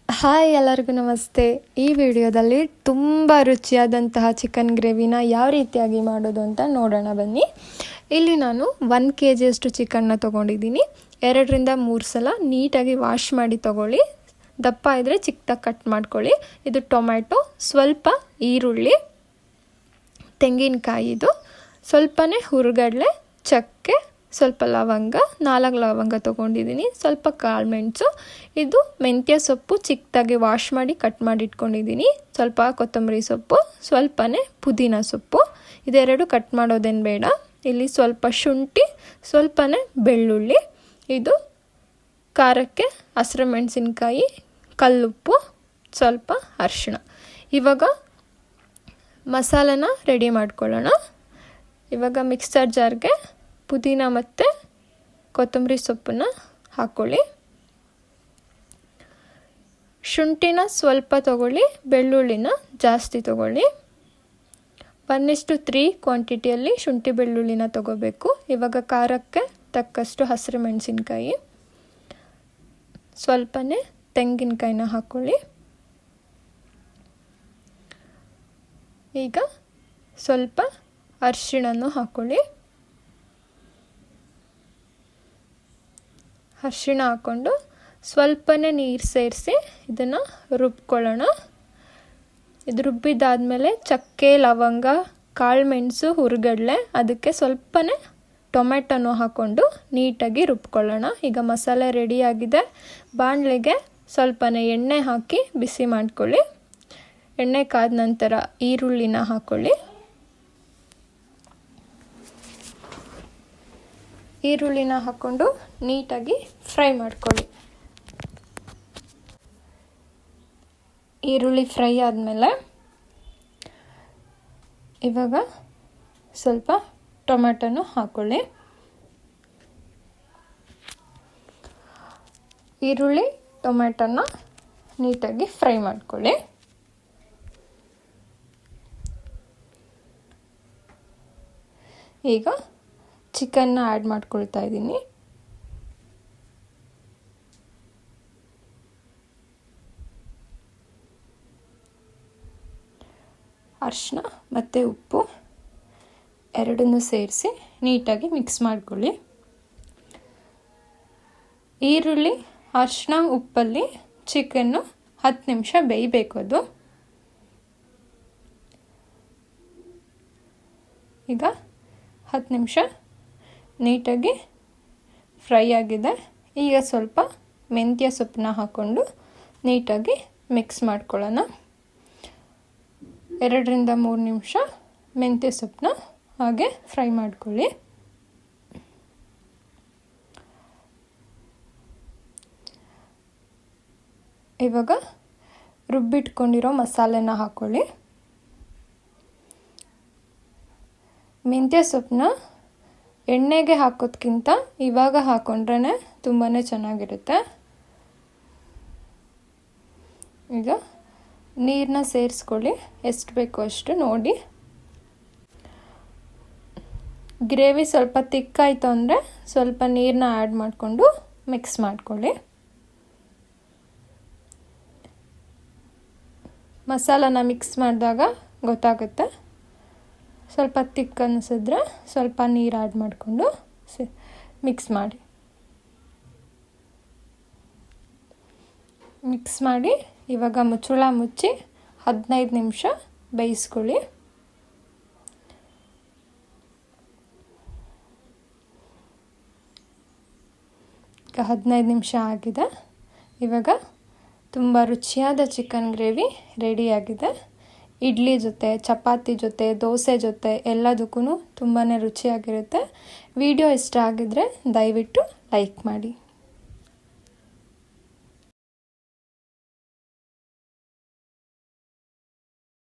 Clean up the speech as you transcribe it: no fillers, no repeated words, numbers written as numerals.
Hi, ಎಲ್ಲರಿಗೂ ನಮಸ್ತೆ. ಈ ವಿಡಿಯೋದಲ್ಲಿ ತುಂಬ ರುಚಿಯಾದಂತಹ ಚಿಕನ್ ಗ್ರೇವಿನ ಯಾವ ರೀತಿಯಾಗಿ ಮಾಡೋದು ಅಂತ ನೋಡೋಣ ಬನ್ನಿ. ಇಲ್ಲಿ ನಾನು 1 kg ಚಿಕನ್ನ ತೊಗೊಂಡಿದ್ದೀನಿ. 2ರಿಂದ 3 ಸಲ ನೀಟಾಗಿ ವಾಶ್ ಮಾಡಿ ತೊಗೊಳ್ಳಿ. ದಪ್ಪ ಇದ್ದರೆ ಚಿಕ್ಕದಾಗಿ ಕಟ್ ಮಾಡ್ಕೊಳ್ಳಿ. ಇದು ಟೊಮ್ಯಾಟೊ, ಸ್ವಲ್ಪ ಈರುಳ್ಳಿ, ತೆಂಗಿನಕಾಯಿ, ಇದು ಸ್ವಲ್ಪನೇ ಹುರುಗಡಲೆ, ಚಕ್ಕೆ, ಸ್ವಲ್ಪ ಲವಂಗ, 4 ಲವಂಗ ತೊಗೊಂಡಿದ್ದೀನಿ, ಸ್ವಲ್ಪ ಕಾಳು ಮೆಣಸು, ಇದು ಮೆಂತ್ಯ ಸೊಪ್ಪು ಚಿಕ್ಕದಾಗಿ ವಾಶ್ ಮಾಡಿ ಕಟ್ ಮಾಡಿ ಇಟ್ಕೊಂಡಿದ್ದೀನಿ, ಸ್ವಲ್ಪ ಕೊತ್ತಂಬರಿ ಸೊಪ್ಪು, ಸ್ವಲ್ಪನೇ ಪುದೀನ ಸೊಪ್ಪು. ಇದೆರಡು ಕಟ್ ಮಾಡೋದೇನು ಬೇಡ. ಇಲ್ಲಿ ಸ್ವಲ್ಪ ಶುಂಠಿ, ಸ್ವಲ್ಪನೇ ಬೆಳ್ಳುಳ್ಳಿ, ಇದು ಖಾರಕ್ಕೆ ಹಸಿರು ಮೆಣಸಿನ್ಕಾಯಿ, ಕಲ್ಲುಪ್ಪು, ಸ್ವಲ್ಪ ಅರಿಶಿಣ. ಇವಾಗ ಮಸಾಲನ ರೆಡಿ ಮಾಡ್ಕೊಳ್ಳೋಣ. ಇವಾಗ ಮಿಕ್ಸರ್ ಜಾರ್ಗೆ ಪುದೀನ ಮತ್ತು ಕೊತ್ತಂಬರಿ ಸೊಪ್ಪನ್ನ ಹಾಕ್ಕೊಳ್ಳಿ. ಶುಂಠಿನ ಸ್ವಲ್ಪ ತೊಗೊಳ್ಳಿ, ಬೆಳ್ಳುಳ್ಳಿನ ಜಾಸ್ತಿ ತೊಗೊಳ್ಳಿ. 1:3 ಕ್ವಾಂಟಿಟಿಯಲ್ಲಿ ಶುಂಠಿ ಬೆಳ್ಳುಳ್ಳಿನ ತೊಗೋಬೇಕು. ಇವಾಗ ಖಾರಕ್ಕೆ ತಕ್ಕಷ್ಟು ಹಸಿರು ಮೆಣಸಿನ್ಕಾಯಿ, ಸ್ವಲ್ಪನೇ ತೆಂಗಿನಕಾಯಿನ ಹಾಕ್ಕೊಳ್ಳಿ. ಈಗ ಸ್ವಲ್ಪ ಅರಿಶಿಣನ್ನು ಹಾಕ್ಕೊಳ್ಳಿ. ಅರಿಶಿಣ ಹಾಕ್ಕೊಂಡು ಸ್ವಲ್ಪನೇ ನೀರು ಸೇರಿಸಿ ಇದನ್ನು ರುಬ್ಕೊಳ್ಳೋಣ. ಇದು ರುಬ್ಬಿದ್ದಾದಮೇಲೆ ಚಕ್ಕೆ, ಲವಂಗ, ಕಾಳು ಮೆಣಸು, ಹುರುಗಡಲೆ, ಅದಕ್ಕೆ ಸ್ವಲ್ಪನೇ ಟೊಮೆಟೊನೂ ಹಾಕ್ಕೊಂಡು ನೀಟಾಗಿ ರುಬ್ಕೊಳ್ಳೋಣ. ಈಗ ಮಸಾಲೆ ರೆಡಿಯಾಗಿದೆ. ಬಾಣಲೆಗೆ ಸ್ವಲ್ಪನೇ ಎಣ್ಣೆ ಹಾಕಿ ಬಿಸಿ ಮಾಡ್ಕೊಳ್ಳಿ. ಎಣ್ಣೆ ಕಾದ ನಂತರ ಈರುಳ್ಳಿನ ಹಾಕ್ಕೊಳ್ಳಿ. ಈರುಳ್ಳಿನ ಹಾಕ್ಕೊಂಡು ನೀಟಾಗಿ ಫ್ರೈ ಮಾಡ್ಕೊಳ್ಳಿ. ಈರುಳ್ಳಿ ಫ್ರೈ ಆದಮೇಲೆ ಇವಾಗ ಸ್ವಲ್ಪ ಟೊಮೆಟೊನು ಹಾಕ್ಕೊಳ್ಳಿ. ಈರುಳ್ಳಿ ಟೊಮೆಟೊನ ನೀಟಾಗಿ ಫ್ರೈ ಮಾಡ್ಕೊಳ್ಳಿ. ಈಗ ಚಿಕನ್ನ ಆ್ಯಡ್ ಮಾಡ್ಕೊಳ್ತಾ ಇದ್ದೀನಿ. ಅರಿಶಿನ ಮತ್ತು ಉಪ್ಪು ಎರಡನ್ನೂ ಸೇರಿಸಿ ನೀಟಾಗಿ ಮಿಕ್ಸ್ ಮಾಡ್ಕೊಳ್ಳಿ. ಈರುಳ್ಳಿ, ಅರಿಶಿನ, ಉಪ್ಪಲ್ಲಿ ಚಿಕನ್ನು 10 ನಿಮಿಷ ಬೇಯಬೇಕು. ಅದು ಈಗ 10 ನಿಮಿಷ ನೀಟಾಗಿ ಫ್ರೈ ಆಗಿದೆ. ಈಗ ಸ್ವಲ್ಪ ಮೆಂತ್ಯ ಸೊಪ್ಪನ್ನ ಹಾಕ್ಕೊಂಡು ನೀಟಾಗಿ ಮಿಕ್ಸ್ ಮಾಡ್ಕೊಳ್ಳೋಣ. 2ರಿಂದ 3 ನಿಮಿಷ ಮೆಂತ್ಯ ಸೊಪ್ಪನ್ನ ಹಾಗೆ ಫ್ರೈ ಮಾಡ್ಕೊಳ್ಳಿ. ಇವಾಗ ರುಬ್ಬಿಟ್ಕೊಂಡಿರೋ ಮಸಾಲೆನ ಹಾಕ್ಕೊಳ್ಳಿ. ಮೆಂತ್ಯ ಸೊಪ್ಪನ್ನ ಎಣ್ಣೆಗೆ ಹಾಕೋದ್ಕಿಂತ ಇವಾಗ ಹಾಕೊಂಡ್ರೆ ತುಂಬಾ ಚೆನ್ನಾಗಿರುತ್ತೆ. ಈಗ ನೀರನ್ನ ಸೇರಿಸ್ಕೊಳ್ಳಿ, ಎಷ್ಟು ಬೇಕೋ ಅಷ್ಟು ನೋಡಿ. ಗ್ರೇವಿ ಸ್ವಲ್ಪ ತಿಕ್ಕಾಯಿತು ಅಂದರೆ ಸ್ವಲ್ಪ ನೀರನ್ನ ಆ್ಯಡ್ ಮಾಡಿಕೊಂಡು ಮಿಕ್ಸ್ ಮಾಡ್ಕೊಳ್ಳಿ. ಮಸಾಲಾನ ಮಿಕ್ಸ್ ಮಾಡಿದಾಗ ಗೊತ್ತಾಗುತ್ತೆ. ಸ್ವಲ್ಪ ತಿಕ್ ಅನಿಸಿದ್ರೆ ಸ್ವಲ್ಪ ನೀರು ಆ್ಯಡ್ ಮಾಡಿಕೊಂಡು ಮಿಕ್ಸ್ ಮಾಡಿ. ಮಿಕ್ಸ್ ಮಾಡಿ ಇವಾಗ ಮುಚ್ಚಳ ಮುಚ್ಚಿ 15 ನಿಮಿಷ ಬೇಯಿಸ್ಕೊಳ್ಳಿ. ಈಗ 15 ನಿಮಿಷ ಆಗಿದೆ. ಇವಾಗ ತುಂಬ ರುಚಿಯಾದ ಚಿಕನ್ ಗ್ರೇವಿ ರೆಡಿಯಾಗಿದೆ. ಇಡ್ಲಿ ಜೊತೆ, ಚಪಾತಿ ಜೊತೆ, ದೋಸೆ ಜೊತೆ ಎಲ್ಲದಕ್ಕೂ ತುಂಬಾ ರುಚಿಯಾಗಿರುತ್ತೆ. ವಿಡಿಯೋ ಇಷ್ಟ ಆಗಿದ್ದರೆ ದಯವಿಟ್ಟು ಲೈಕ್ ಮಾಡಿ.